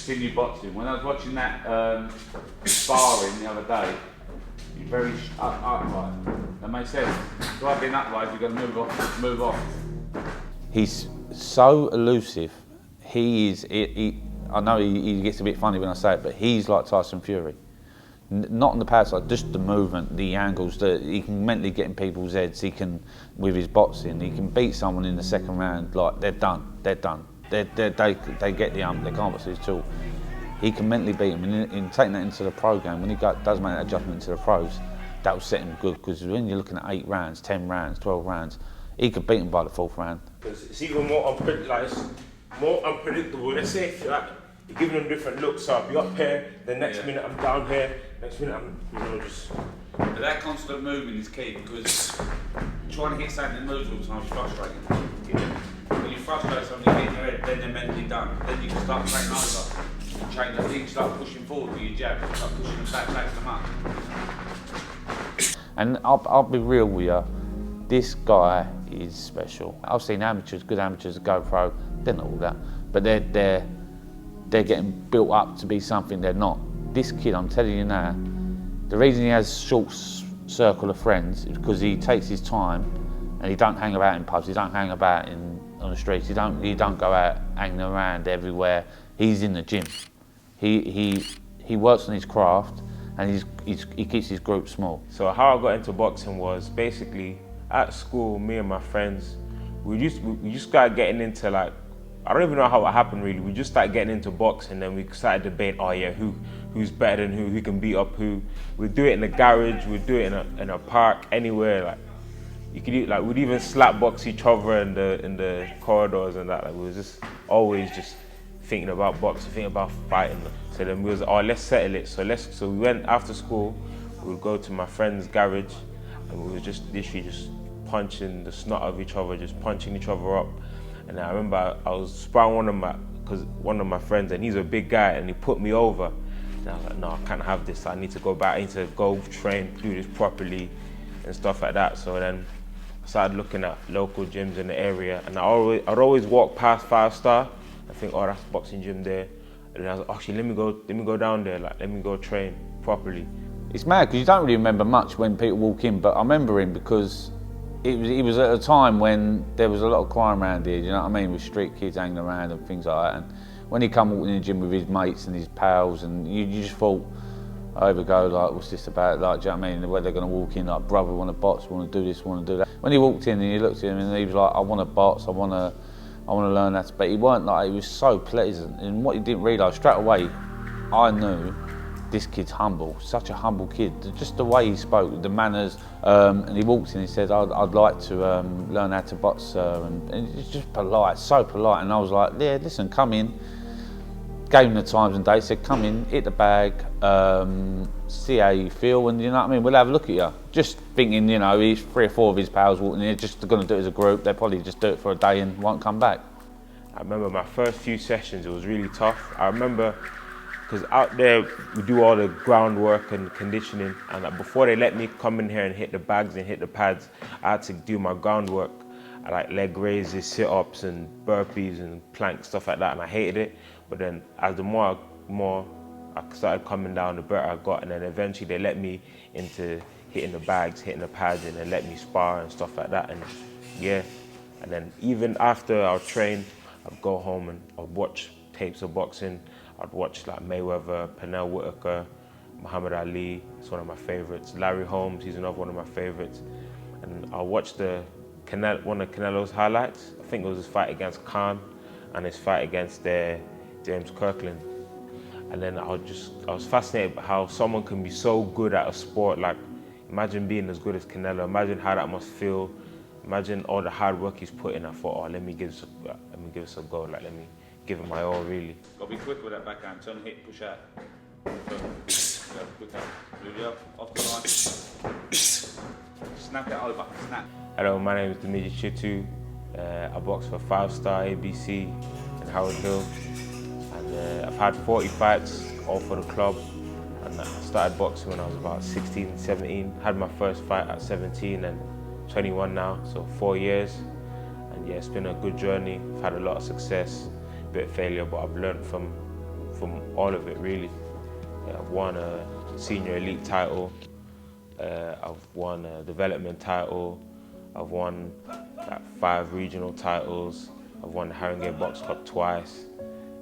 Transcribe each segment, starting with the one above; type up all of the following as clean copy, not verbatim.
seen you boxing. When I was watching that sparring the other day, you're very upright. That makes sense. So I've been upright, you're going to move off. He's so elusive. He is. I know he gets a bit funny when I say it, but he's like Tyson Fury. Not on the power side, just the movement, the angles. He can mentally get in people's heads. He can, with his boxing, he can beat someone in the second round. Like they're done. They get the ump. They can't box his tool. He can mentally beat him, and in taking that into the pro game, when he does make that adjustment into the pros, that will set him good. Because when you're looking at 8 rounds, 10 rounds, 12 rounds, he could beat him by the 4th round. Because it's even more unpredictable. Let's say if you're giving them different looks, so I'll be up here, the next minute I'm down here, next minute I'm, just... But that constant movement is key, because trying to hit something that moves all the time is frustrating. When you frustrate something, you get in your head, then they're mentally done. Then you can start training over. Train the thing, start pushing forward with your jab, start pushing them back them up. And I'll be real with you, this guy is special. I've seen amateurs, good amateurs that go pro, they're not all that, but they're getting built up to be something they're not. This kid, I'm telling you now, the reason he has a short circle of friends is because he takes his time and he don't hang about in pubs, he don't hang about on the streets, he don't go out hanging around everywhere. He's in the gym. He works on his craft and he keeps his group small. So how I got into boxing was basically at school, me and my friends, we just started getting into, like, I don't even know how it happened really. We just started getting into boxing, and then we started debating, oh yeah, who's better than who can beat up who. We'd do it in the garage, we'd do it in a park, anywhere. Like you could, like we'd even slap box each other in the corridors and that. Like we was just always just thinking about boxing, thinking about fighting. So then we was, oh, let's settle it. So we went after school. We would go to my friend's garage, and we were just literally just punching the snot of each other, just punching each other up. And I remember I was sparring one of my friends, and he's a big guy, and he put me over. And I was like, no, I can't have this. I need to go back. I need to go train, do this properly, and stuff like that. So then I started looking at local gyms in the area, and I'd always walk past 5 Star. I think, oh, that's a boxing gym there. And then I was like, actually, let me go down there. Like, let me go train properly. It's mad because you don't really remember much when people walk in, but I remember him because it was at a time when there was a lot of crime around here, you know what I mean, with street kids hanging around and things like that. And when he come walking in the gym with his mates and his pals, and you just thought, over go, like, what's this about? Like, do you know what I mean? Where they're going to walk in, like, brother, want to box, want to do this, want to do that. When he walked in and you looked at him and he was like, I want to box, I want to learn that. But he weren't like, he was so pleasant. And what he didn't realise, straight away, I knew this kid's humble, such a humble kid. Just the way he spoke, the manners, and he walked in and he said, I'd like to learn how to box, sir, and he's just polite, so polite. And I was like, yeah, listen, come in. Gave him the times and dates, said, come in, hit the bag, see how you feel, and you know what I mean, we'll have a look at you. Just thinking, you know, he's 3 or 4 of his pals walking in, just going to do it as a group, they'll probably just do it for a day and won't come back. I remember my first few sessions, it was really tough. I remember, because out there we do all the groundwork and conditioning, and before they let me come in here and hit the bags and hit the pads, I had to do my groundwork. I like leg raises, sit-ups and burpees and planks, stuff like that, and I hated it. But then as the more I started coming down, the better I got, and then eventually they let me into hitting the bags, hitting the pads, and then let me spar and stuff like that. And yeah, and then even after I trained, I'd go home and I'd watch tapes of boxing. I'd watch like Mayweather, Pernell Whitaker, Muhammad Ali, it's one of my favorites. Larry Holmes, he's another one of my favorites. And I watched one of Canelo's highlights. I think it was his fight against Khan and his fight against James Kirkland. And then I was fascinated by how someone can be so good at a sport. Like, imagine being as good as Canelo. Imagine how that must feel. Imagine all the hard work he's put in. I thought, oh, let me give this a go. Like, let me give it my all, really. Gotta be quick with that backhand. Turn, hit, push out. Quick out. Move up, off the line. Snap it over. Snap. Hello, my name is Dimeji Shittu. I box for 5 Star ABC in Howard Hill. And I've had 40 fights, all for the club. And I started boxing when I was about 16, 17. Had my first fight at 17 and 21 now, so 4 years. And yeah, it's been a good journey. I've had a lot of success, a bit of failure, but I've learned from from all of it really. I've won a senior elite title, I've won a development title, I've won like 5 regional titles, I've won the Haringey Box Cup twice,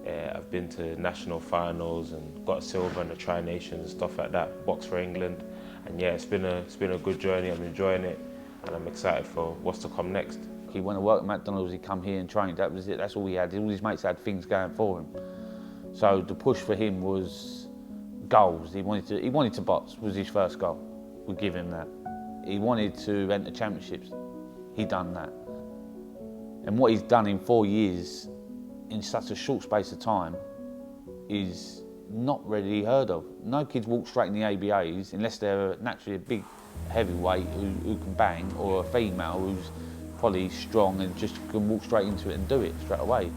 I've been to national finals and got silver in the Tri-Nations and stuff like that, boxed for England. And yeah, it's been a good journey, I'm enjoying it, and I'm excited for what's to come next. He went to work at McDonald's, he come here and trained, that was it, that's all he had. All his mates had things going for him. So the push for him was goals. He wanted to box, was his first goal. We give him that. He wanted to enter championships, he done that. And what he's done in 4 years, in such a short space of time, is not really heard of. No kids walk straight in the ABAs unless they're naturally a big heavyweight who can bang, or a female who's probably strong and just can walk straight into it and do it straight away.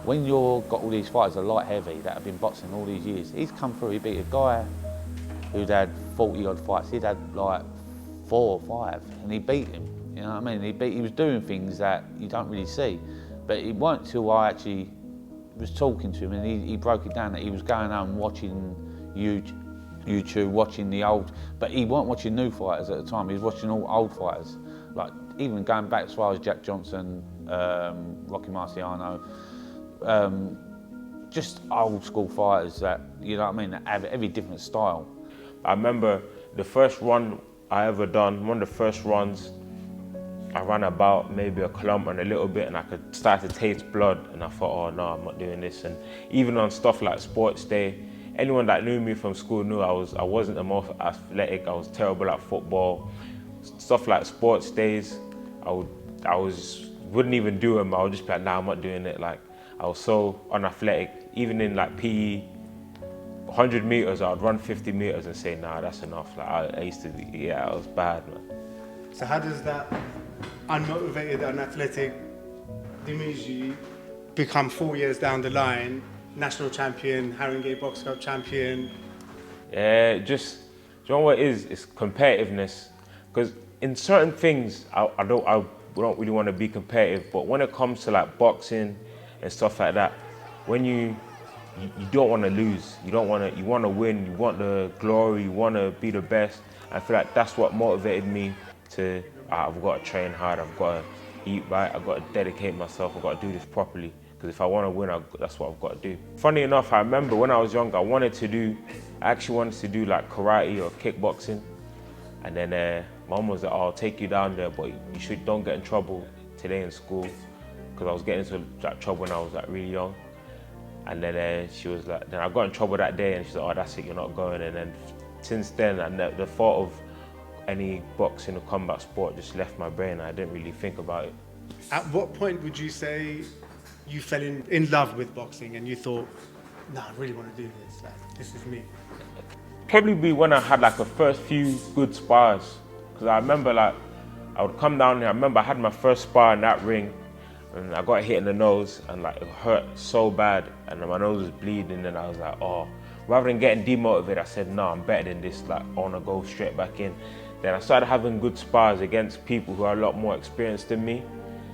When you've got all these fighters, a light heavy, that have been boxing all these years, he's come through, he beat a guy who'd had 40 odd fights, he'd had like 4 or 5, and he beat him, you know what I mean? He was doing things that you don't really see. But it wasn't until I actually was talking to him and he broke it down that he was going home watching YouTube, watching the old, but he wasn't watching new fighters at the time, he was watching all old fighters. Like even going back as far as Jack Johnson, Rocky Marciano, just old school fighters that, you know what I mean, that have every different style. I remember the first run I ever done, one of the first runs, I ran about maybe a kilometre and a little bit, and I could start to taste blood, and I thought, oh no, I'm not doing this. And even on stuff like sports day, anyone that knew me from school knew I wasn't the most athletic, I was terrible at football. Stuff like sports days, wouldn't even do them. I would just be like, nah, I'm not doing it. Like, I was so unathletic. Even in like PE, 100 meters, I'd run 50 meters and say, nah, that's enough. Like I used to be, yeah, I was bad, man. So how does that unmotivated, unathletic Dimeji become 4 years down the line, national champion, Haringey Box Cup champion? Yeah, just, do you know what it is? It's competitiveness. Because in certain things, I don't really want to be competitive, but when it comes to like boxing and stuff like that, when you don't want to lose, you want to win, you want the glory, you want to be the best. I feel like that's what motivated me to, I've got to train hard, I've got to eat right, I've got to dedicate myself, I've got to do this properly. Because if I want to win, that's what I've got to do. Funny enough, I remember when I was young, I actually wanted to do like karate or kickboxing. And then Mum was like, oh, I'll take you down there, but don't get in trouble today in school. Because I was getting into like, trouble when I was like really young. And then she was like, then I got in trouble that day, and she said, oh, that's it, you're not going. And then since then, the thought of any boxing or combat sport just left my brain. I didn't really think about it. At what point would you say you fell in love with boxing and you thought, nah, I really want to do this, like, this is me? Probably be when I had like the first few good spars. Because I remember like, I would come down here, I remember I had my first spar in that ring, and I got hit in the nose, and like it hurt so bad, and my nose was bleeding, and I was like, oh. Rather than getting demotivated, I said, no, I'm better than this, like I want to go straight back in. Then I started having good spars against people who are a lot more experienced than me.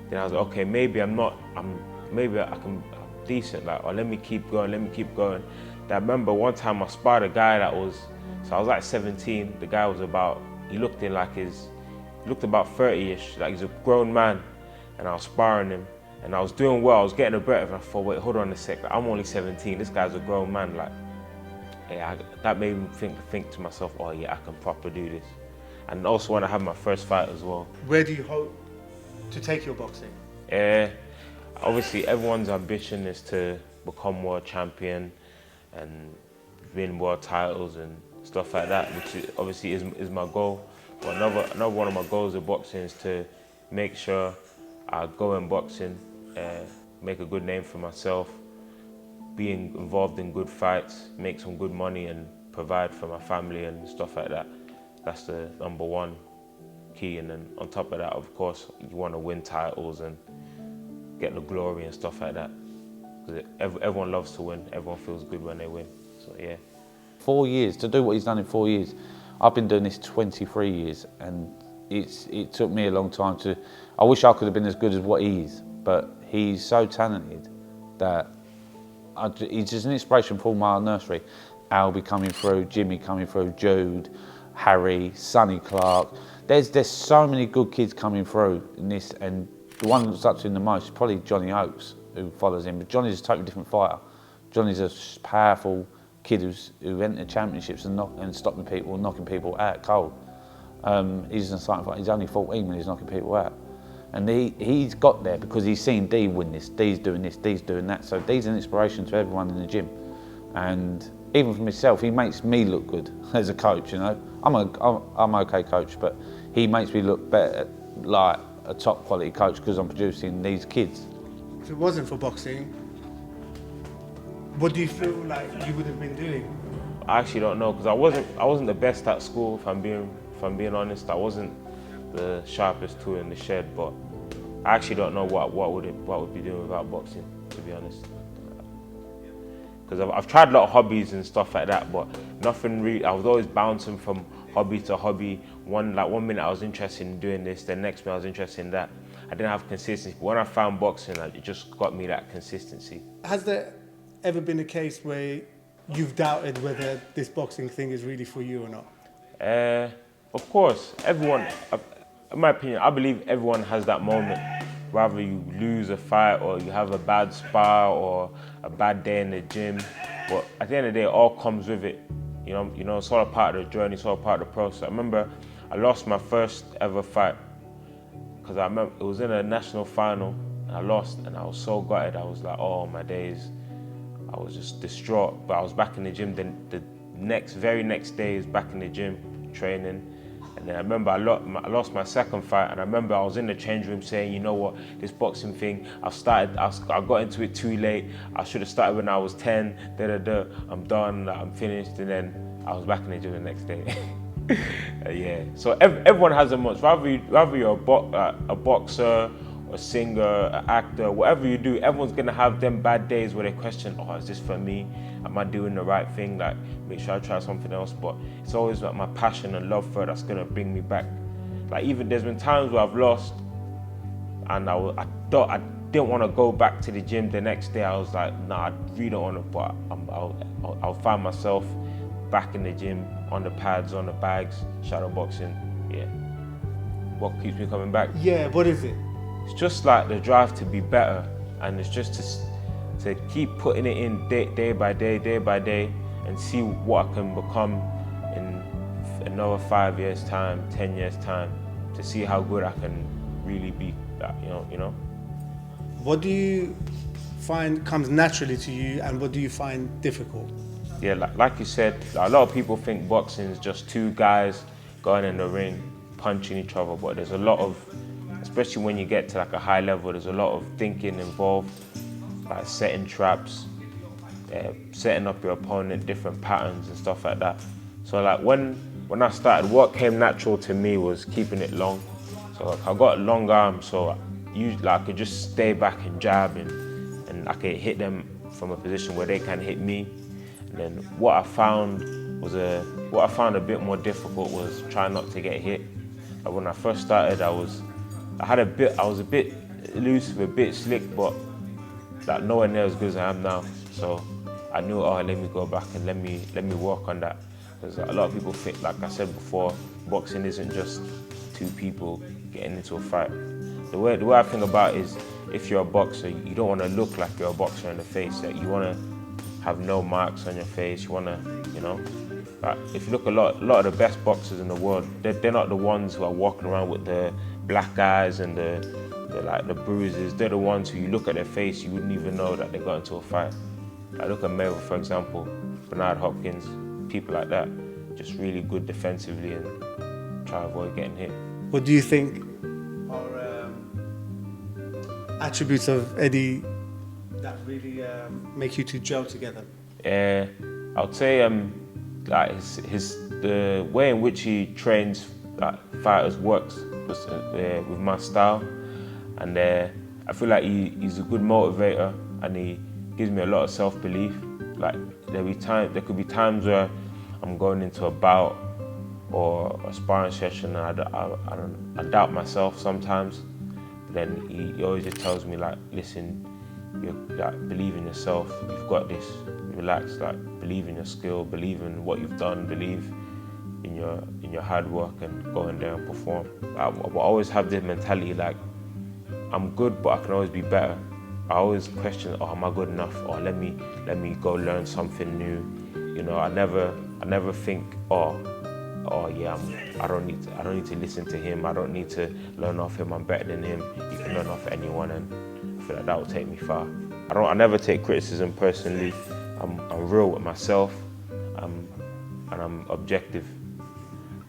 Then I was like, okay, maybe I'm decent, like, oh, let me keep going. Then I remember one time I sparred a guy I was like 17, the guy was he looked about 30-ish, like he's a grown man, and I was sparring him, and I was doing well, I was getting a better, and I thought, wait, hold on a sec, like, I'm only 17, this guy's a grown man, like, yeah, that made me think to myself, oh yeah, I can proper do this. And also when I had my first fight as well. Where do you hope to take your boxing? Obviously everyone's ambition is to become world champion and win world titles and stuff like that, which obviously is my goal. But another one of my goals of boxing is to make sure I go in boxing, make a good name for myself, being involved in good fights, make some good money and provide for my family and stuff like that. That's the #1 key. And then on top of that, of course, you want to win titles and get the glory and stuff like that. Because everyone loves to win, everyone feels good when they win, so yeah. 4 years, to do what he's done in 4 years. I've been doing this 23 years, and it took me a long time I wish I could have been as good as what he is, but he's so talented that he's just an inspiration for all my nursery. Albie coming through, Jimmy coming through, Jude, Harry, Sonny Clark. There's so many good kids coming through in this, and the one that's up to him the most is probably Johnny Oakes, who follows him. But Johnny's a totally different fighter. Johnny's a powerful kid who entered championships and stopping people, knocking people out cold. He's only 14 when he's knocking people out. And he's got there because he's seen Dee win this, Dee's doing this, Dee's doing that. So Dee's an inspiration to everyone in the gym. And even for myself, he makes me look good as a coach, you know. I'm okay coach, but he makes me look better, like a top quality coach, because I'm producing these kids. If it wasn't for boxing, what do you feel like you would have been doing? I actually don't know, because I wasn't the best at school, if I'm being honest. I wasn't the sharpest tool in the shed, but I actually don't know what would be doing without boxing, to be honest. Because I've tried a lot of hobbies and stuff like that, but nothing really. I was always bouncing from hobby to hobby. One minute I was interested in doing this, the next minute I was interested in that. I didn't have consistency, but when I found boxing, it just got me that consistency. Has there ever been a case where you've doubted whether this boxing thing is really for you or not? Of course, everyone, in my opinion, I believe everyone has that moment. Whether you lose a fight or you have a bad spar or a bad day in the gym, but at the end of the day, it all comes with it. You know, it's all a part of the journey, it's all a part of the process. I remember I lost my first ever fight because I remember it was in a national final and I lost, and I was so gutted. I was like, oh my days, I was just distraught. But I was back in the gym. Then the very next day is back in the gym training. And then I remember I lost my second fight, and I remember I was in the change room saying, you know what, this boxing thing, I got into it too late. I should have started when I was 10, I'm done, I'm finished. And then I was back in the gym the next day. Yeah, so everyone has a moment. Whether you're a boxer, a singer, an actor, whatever you do, everyone's gonna have them bad days where they question, oh, is this for me? Am I doing the right thing? Like, make sure I try something else. But it's always like my passion and love for it that's gonna bring me back. Like, even there's been times where I've lost and I didn't want to go back to the gym the next day. I was like, nah, I really don't want to, but I'll find myself back in the gym, on the pads, on the bags, shadow boxing. Yeah. What keeps me coming back? Yeah, what is it? It's just like the drive to be better, and it's just to keep putting it in day by day, and see what I can become in another 5 years' time, 10 years' time, to see how good I can really be. You know. What do you find comes naturally to you, and what do you find difficult? Yeah, like you said, a lot of people think boxing is just two guys going in the ring, punching each other, but there's a lot of, especially when you get to like a high level, there's a lot of thinking involved, like setting traps, setting up your opponent, different patterns and stuff like that. So like when I started, what came natural to me was keeping it long. So like, I got long arms, so usually I could just stay back and jab, and I could hit them from a position where they can hit me. And then what I found a bit more difficult was trying not to get hit. Like when I first started, I was a bit elusive, a bit slick, but like nowhere near as good as I am now. So I knew, oh, let me go back and let me work on that. Because a lot of people think, like I said before, boxing isn't just two people getting into a fight. The way I think about it is, if you're a boxer, you don't want to look like you're a boxer in the face. Like, you want to have no marks on your face. You want to, you know. Like, if you look a lot of the best boxers in the world, they're not the ones who are walking around with the black eyes and the bruises. They're the ones who, you look at their face, you wouldn't even know that they got into a fight. Like, look at Mayweather, for example, Bernard Hopkins, people like that, just really good defensively and try to avoid getting hit. What do you think are attributes of Eddie that really make you two gel together? I would say like the way in which he trains fighters works with my style, and I feel like he's a good motivator, and he gives me a lot of self-belief. Like, there could be times where I'm going into a bout or a sparring session and I doubt myself sometimes. But then he always just tells me, like, listen, like, believe in yourself, you've got this, relax, like, believe in your skill, believe in what you've done, believe in your hard work, and go in there and perform. I always have this mentality like, I'm good, but I can always be better. I always question, oh, am I good enough? Or let me go learn something new. You know, I never think, oh yeah, I don't need to listen to him. I don't need to learn off him. I'm better than him. You can learn off anyone, and I feel like that will take me far. I never take criticism personally. I'm real with myself, and I'm objective.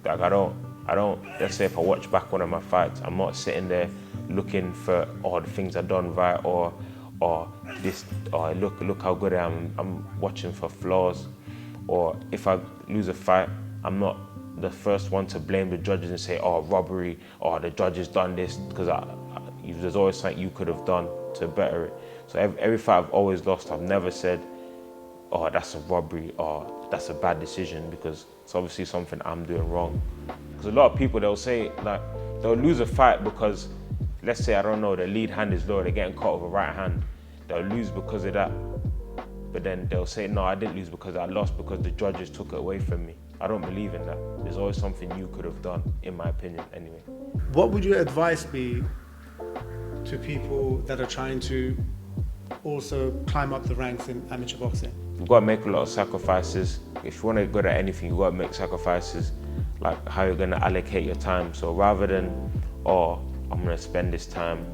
Like I don't. Let's say if I watch back one of my fights, I'm not sitting there looking for the things I've done right or this, or look how good I am. I'm watching for flaws. Or if I lose a fight, I'm not the first one to blame the judges and say, oh, robbery, or the judges done this, because there's always something you could have done to better it. So every fight I've always lost, I've never said, oh, that's a robbery, or that's a bad decision, because it's obviously something I'm doing wrong. Because a lot of people, they'll say, like, they'll lose a fight because, let's say, I don't know, their lead hand is low, they're getting caught with a right hand. They'll lose because of that. But then they'll say, no, I didn't lose because I lost because the judges took it away from me. I don't believe in that. There's always something you could have done, in my opinion, anyway. What would your advice be to people that are trying to also climb up the ranks in amateur boxing? You've got to make a lot of sacrifices. If you want to get good at anything, you've got to make sacrifices, like how you're going to allocate your time. So rather than, I'm going to spend this time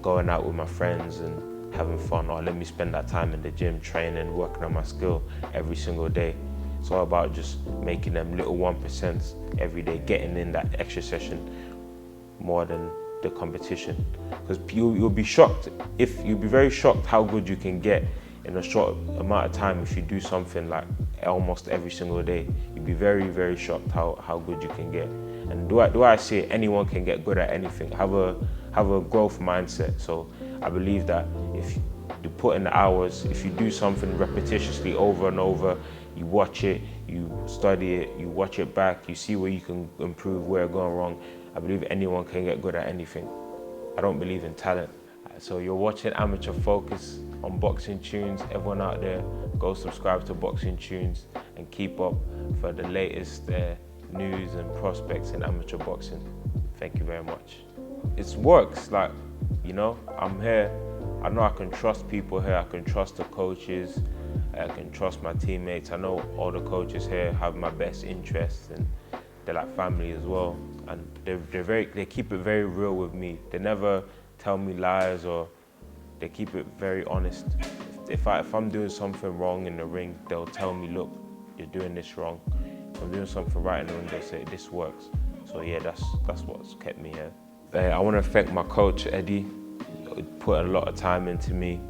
going out with my friends and having fun, or let me spend that time in the gym training, working on my skill every single day. It's all about just making them little 1% every day, getting in that extra session more than the competition. Because you'll be shocked, you'll be very shocked how good you can get in a short amount of time if you do something like almost every single day. You'll be very, very shocked how good you can get. And do I say anyone can get good at anything? Have a growth mindset. So I believe that if you put in the hours, if you do something repetitiously over and over, you watch it, you study it, you watch it back, you see where you can improve, where you're going wrong. I believe anyone can get good at anything. I don't believe in talent. So you're watching Amateur Focus on Boxing Tunes. Everyone out there, go subscribe to Boxing Tunes and keep up for the latest news and prospects in amateur boxing. Thank you very much. It works, like, you know, I'm here. I know I can trust people here. I can trust the coaches. I can trust my teammates. I know all the coaches here have my best interests, and they're like family as well. And they keep it very real with me. They never tell me lies, or they keep it very honest. If I'm doing something wrong in the ring, they'll tell me, look, you're doing this wrong. If I'm doing something right in the ring, they'll say, this works. So yeah, that's what's kept me here. I want to thank my coach, Eddie. He put a lot of time into me,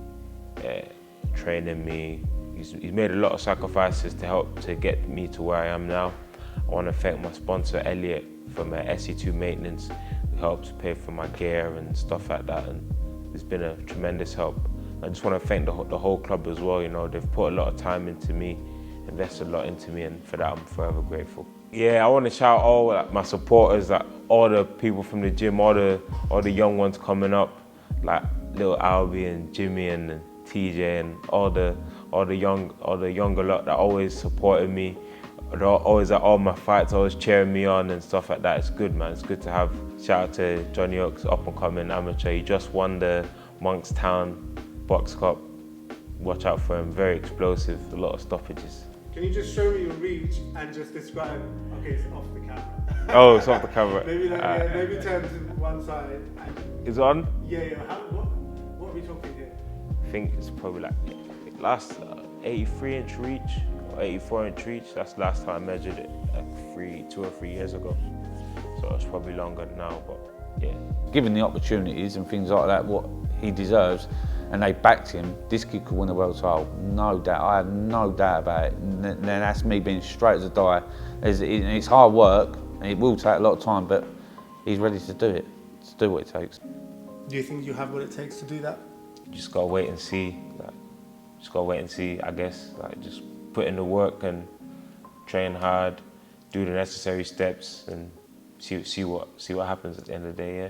training me. He's made a lot of sacrifices to help to get me to where I am now. I want to thank my sponsor, Elliot, for my SE2 maintenance, who helps pay for my gear and stuff like that. And it's been a tremendous help. I just want to thank the whole club as well. You know, they've put a lot of time into me, invested a lot into me, and for that I'm forever grateful. Yeah, I want to shout out all my supporters, all the people from the gym, all the young ones coming up, like little Albie and Jimmy and TJ and all the younger lot that always supported me. They're always at all my fights, always cheering me on and stuff like that. It's good, man. It's good to have. Shout out to Johnny Oaks, up and coming amateur. He just won the Monkstown Box Cup. Watch out for him. Very explosive. A lot of stoppages. Can you just show me your reach and just describe? Okay, it's off the camera. Oh, it's off the camera. maybe turn to one side. It's on? Yeah. What are we talking here? I think it's probably like last 83-inch reach or 84-inch reach. That's the last time I measured it, like 2 or 3 years ago. So it's probably longer now, but yeah. Given the opportunities and things like that, what he deserves, and they backed him, this kid could win the world title, no doubt. I have no doubt about it. And then that's me being straight as a die. It's hard work, and it will take a lot of time, but he's ready to do it, to do what it takes. Do you think you have what it takes to do that? Just gotta wait and see. I guess. Just put in the work and train hard, do the necessary steps, and see what happens at the end of the day. Yeah.